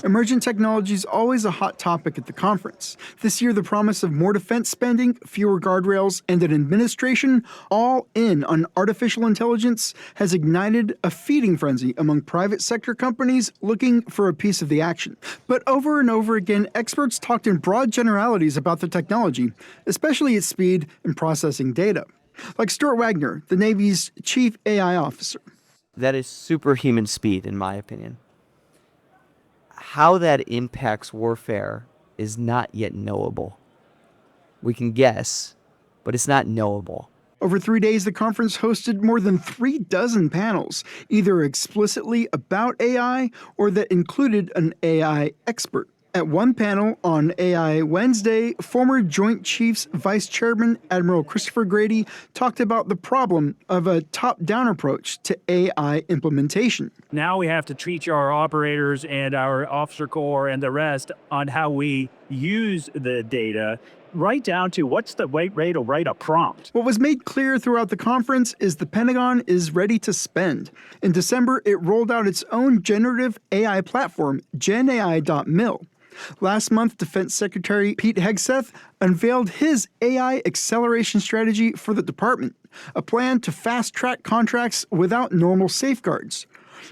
Emergent technology is always a hot topic at the conference. This year, the promise of more defense spending, fewer guardrails, and an administration all in on artificial intelligence has ignited a feeding frenzy among private sector companies looking for a piece of the action. But over and over again, experts talked in broad generalities about the technology, especially its speed in processing data. Like Stuart Wagner, the Navy's chief AI officer. That is superhuman speed, in my opinion. How that impacts warfare is not yet knowable. We can guess, but it's not knowable. Over 3 days, the conference hosted more than 36 panels, either explicitly about AI or that included an AI expert. At one panel on AI Wednesday, former Joint Chiefs Vice Chairman Admiral Christopher Grady talked about the problem of a top-down approach to AI implementation. Now we have to teach our operators and our officer corps and the rest on how we use the data, right down to what's the right way to write a prompt. What was made clear throughout the conference is the Pentagon is ready to spend. In December, it rolled out its own generative AI platform, GenAI.mil. Last month, Defense Secretary Pete Hegseth unveiled his AI acceleration strategy for the department, a plan to fast-track contracts without normal safeguards.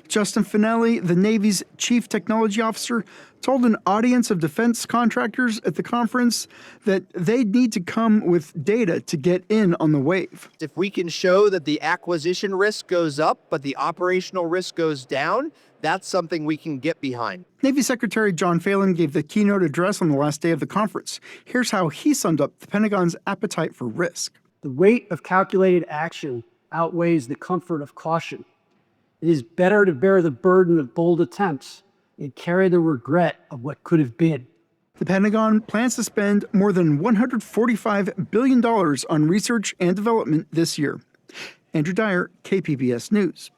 Justin Finelli, the Navy's chief technology officer, told an audience of defense contractors at the conference that they need to come with data to get in on the wave. If we can show that the acquisition risk goes up, but the operational risk goes down, that's something we can get behind. Navy Secretary John Phelan gave the keynote address on the last day of the conference. Here's how he summed up the Pentagon's appetite for risk. The weight of calculated action outweighs the comfort of caution. It is better to bear the burden of bold attempts and carry the regret of what could have been. The Pentagon plans to spend more than $145 billion on research and development this year. Andrew Dyer, KPBS News.